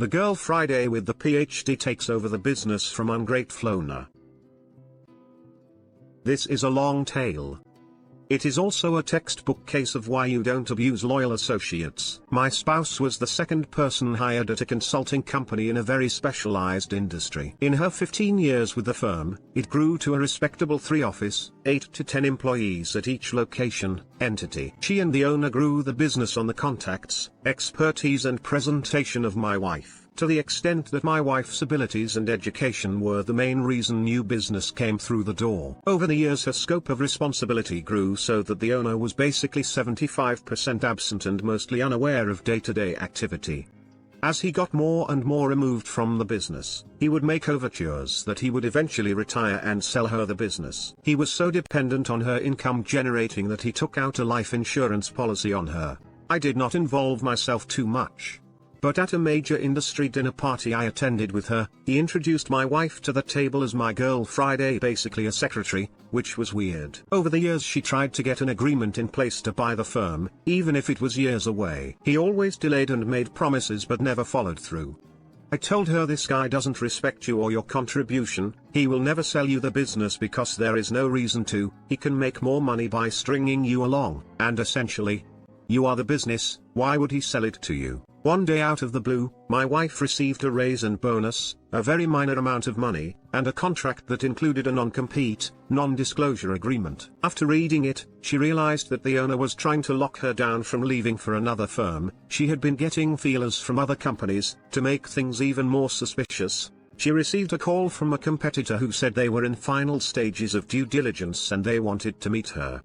The girl Friday with the PhD takes over the business from ungrateful owner. This is a long tale. It is also a textbook case of why you don't abuse loyal associates. My spouse was the second person hired at a consulting company in a very specialized industry. In her 15 years with the firm, it grew to a respectable 3-office, 8 to 10 employees at each location, entity. She and the owner grew the business on the contacts, expertise and presentation of my wife, to the extent that my wife's abilities and education were the main reason new business came through the door. Over the years her scope of responsibility grew so that the owner was basically 75% absent and mostly unaware of day-to-day activity. As he got more and more removed from the business, he would make overtures that he would eventually retire and sell her the business. He was so dependent on her income generating that he took out a life insurance policy on her. I did not involve myself too much. But at a major industry dinner party I attended with her, he introduced my wife to the table as my girl Friday, basically a secretary, which was weird. Over the years she tried to get an agreement in place to buy the firm, even if it was years away. He always delayed and made promises but never followed through. I told her this guy doesn't respect you or your contribution, he will never sell you the business because there is no reason to, he can make more money by stringing you along, and essentially, you are the business, why would he sell it to you? One day out of the blue, my wife received a raise and bonus, a very minor amount of money, and a contract that included a non-compete, non-disclosure agreement. After reading it, she realized that the owner was trying to lock her down from leaving for another firm. She had been getting feelers from other companies. To make things even more suspicious, she received a call from a competitor who said they were in final stages of due diligence and they wanted to meet her.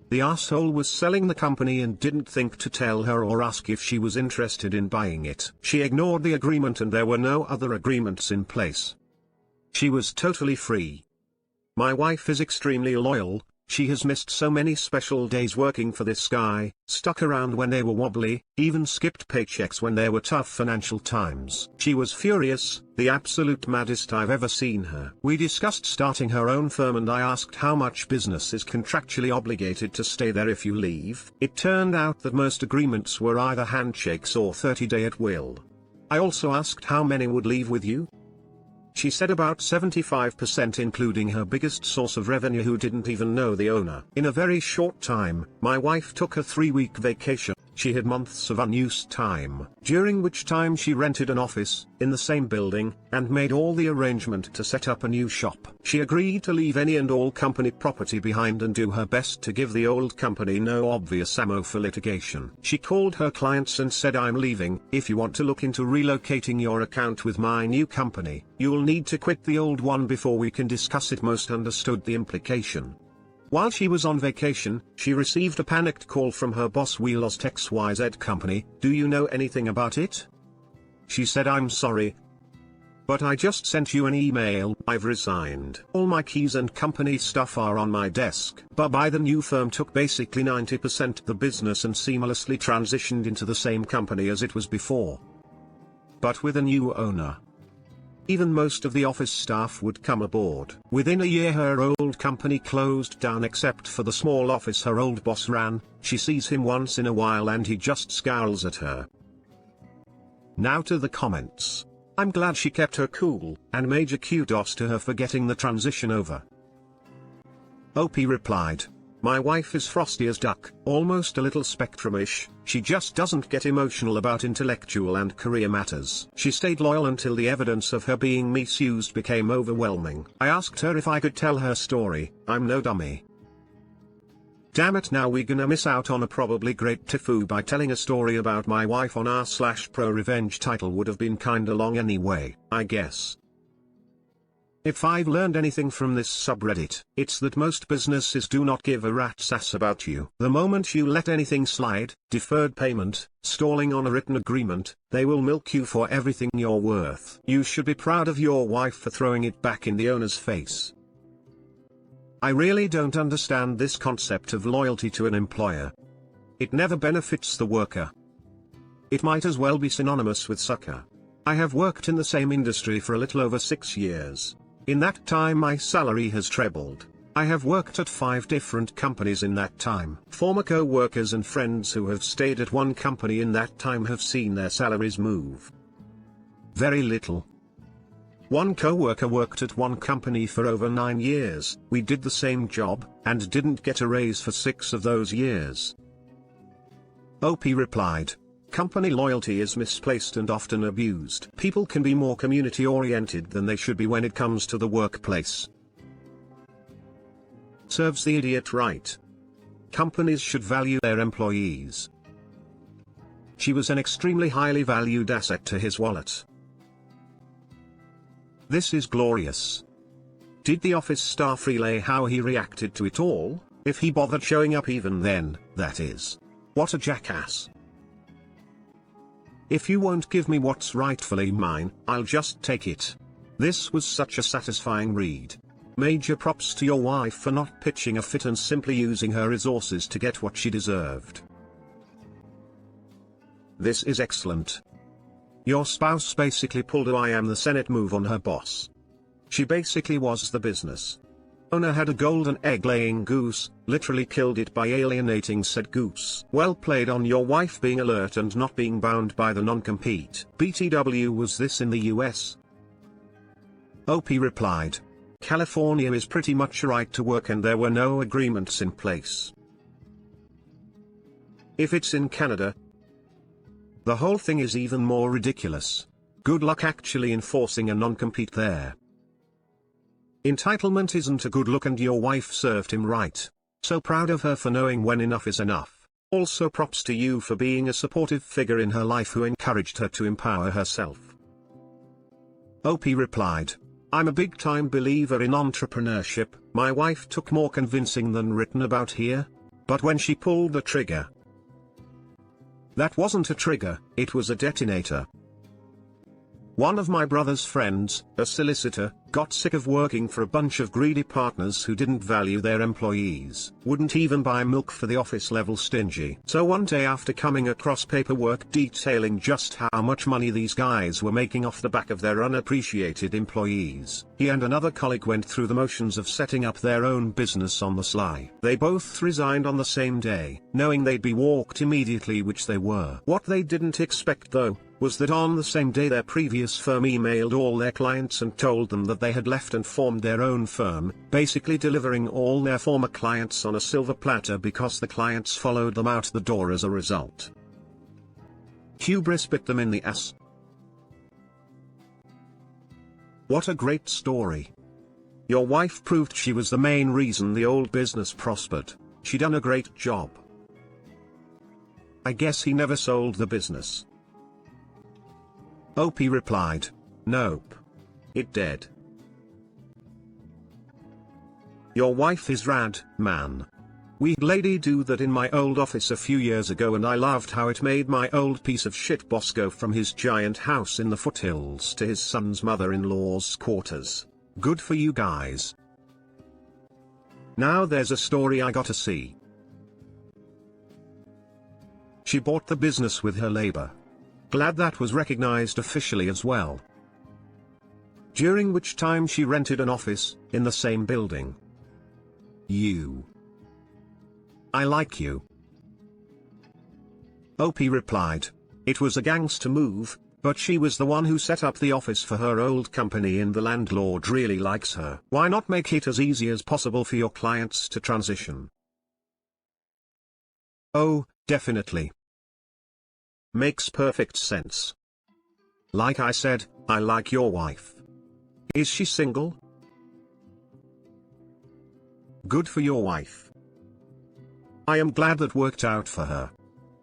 The asshole was selling the company and didn't think to tell her or ask if she was interested in buying it. She ignored the agreement and there were no other agreements in place. She was totally free. My wife is extremely loyal. She has missed so many special days working for this guy, stuck around when they were wobbly, even skipped paychecks when there were tough financial times. She was furious, the absolute maddest I've ever seen her. We discussed starting her own firm and I asked how much business is contractually obligated to stay there if you leave. It turned out that most agreements were either handshakes or 30-day at will. I also asked how many would leave with you. She said about 75%, including her biggest source of revenue who didn't even know the owner. In a very short time, my wife took a 3-week vacation. She had months of unused time, during which time she rented an office, in the same building, and made all the arrangement to set up a new shop. She agreed to leave any and all company property behind and do her best to give the old company no obvious ammo for litigation. She called her clients and said, I'm leaving, if you want to look into relocating your account with my new company, you'll need to quit the old one before we can discuss it. Most understood the implication. While she was on vacation, she received a panicked call from her boss, we lost XYZ company, do you know anything about it? She said, I'm sorry, but I just sent you an email, I've resigned. All my keys and company stuff are on my desk. Bye-bye. The new firm took basically 90% of the business and seamlessly transitioned into the same company as it was before, but with a new owner. Even most of the office staff would come aboard. Within a year her old company closed down except for the small office her old boss ran. She sees him once in a while and he just scowls at her. Now to the comments. I'm glad she kept her cool, and major kudos to her for getting the transition over. OP replied, my wife is frosty as duck, almost a little spectrum-ish, she just doesn't get emotional about intellectual and career matters. She stayed loyal until the evidence of her being misused became overwhelming. I asked her if I could tell her story, I'm no dummy. Damn it, now we gonna miss out on a probably great tifu by telling a story about my wife on r/ProRevenge. Title would have been kinda long anyway, I guess. If I've learned anything from this subreddit, it's that most businesses do not give a rat's ass about you. The moment you let anything slide, deferred payment, stalling on a written agreement, they will milk you for everything you're worth. You should be proud of your wife for throwing it back in the owner's face. I really don't understand this concept of loyalty to an employer. It never benefits the worker. It might as well be synonymous with sucker. I have worked in the same industry for a little over 6 years. In that time my salary has trebled. I have worked at 5 different companies in that time. Former co-workers and friends who have stayed at one company in that time have seen their salaries move. Very little. One co-worker worked at one company for over 9 years, we did the same job, and didn't get a raise for 6 of those years. OP replied, company loyalty is misplaced and often abused. People can be more community-oriented than they should be when it comes to the workplace. Serves the idiot right. Companies should value their employees. She was an extremely highly valued asset to his wallet. This is glorious. Did the office staff relay how he reacted to it all, if he bothered showing up even then, that is? What a jackass. If you won't give me what's rightfully mine, I'll just take it. This was such a satisfying read. Major props to your wife for not pitching a fit and simply using her resources to get what she deserved. This is excellent. Your spouse basically pulled a I am the Senate move on her boss. She basically was the business owner, had a golden egg-laying goose, literally killed it by alienating said goose. Well played on your wife being alert and not being bound by the non-compete. BTW, was this in the US? OP replied, California is pretty much a right to work and there were no agreements in place. If it's in Canada, the whole thing is even more ridiculous. Good luck actually enforcing a non-compete there. Entitlement isn't a good look and your wife served him right. So proud of her for knowing when enough is enough. Also props to you for being a supportive figure in her life who encouraged her to empower herself. OP replied, I'm a big-time believer in entrepreneurship. My wife took more convincing than written about here. But when she pulled the trigger, that wasn't a trigger, it was a detonator. One of my brother's friends, a solicitor, got sick of working for a bunch of greedy partners who didn't value their employees, wouldn't even buy milk for the office level stingy. So one day, after coming across paperwork detailing just how much money these guys were making off the back of their unappreciated employees, he and another colleague went through the motions of setting up their own business on the sly. They both resigned on the same day, knowing they'd be walked immediately, which they were. What they didn't expect though, was that on the same day their previous firm emailed all their clients and told them that they had left and formed their own firm, basically delivering all their former clients on a silver platter because the clients followed them out the door as a result. Hubris bit them in the ass. What a great story. Your wife proved she was the main reason the old business prospered. She done a great job. I guess he never sold the business. OP replied, nope. It dead. Your wife is rad, man. We had lady do that in my old office a few years ago and I loved how it made my old piece of shit boss go from his giant house in the foothills to his son's mother-in-law's quarters. Good for you guys. Now there's a story I gotta see. She bought the business with her labor. Glad that was recognized officially as well. During which time she rented an office, in the same building. I like you. OP replied, it was a gangster move, but she was the one who set up the office for her old company and the landlord really likes her. Why not make it as easy as possible for your clients to transition? Oh, definitely. Makes perfect sense. Like I said, I like your wife. Is she single? Good for your wife. I am glad that worked out for her.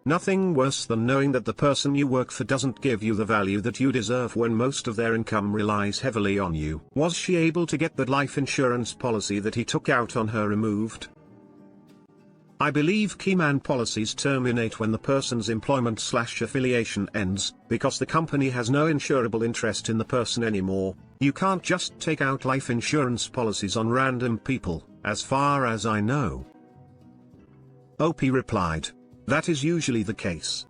Nothing worse than knowing that the person you work for doesn't give you the value that you deserve when most of their income relies heavily on you. Was she able to get the life insurance policy that he took out on her removed? I believe keyman policies terminate when the person's employment/affiliation ends, because the company has no insurable interest in the person anymore. You can't just take out life insurance policies on random people, as far as I know. OP replied, that is usually the case.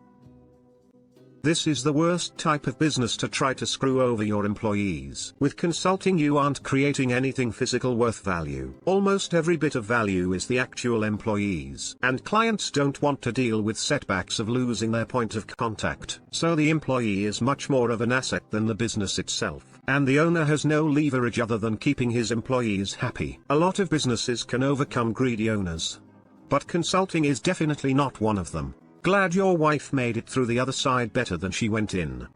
This is the worst type of business to try to screw over your employees. With consulting, you aren't creating anything physical worth value. Almost every bit of value is the actual employees. And clients don't want to deal with setbacks of losing their point of contact. So the employee is much more of an asset than the business itself. And the owner has no leverage other than keeping his employees happy. A lot of businesses can overcome greedy owners, but consulting is definitely not one of them. Glad your wife made it through the other side better than she went in.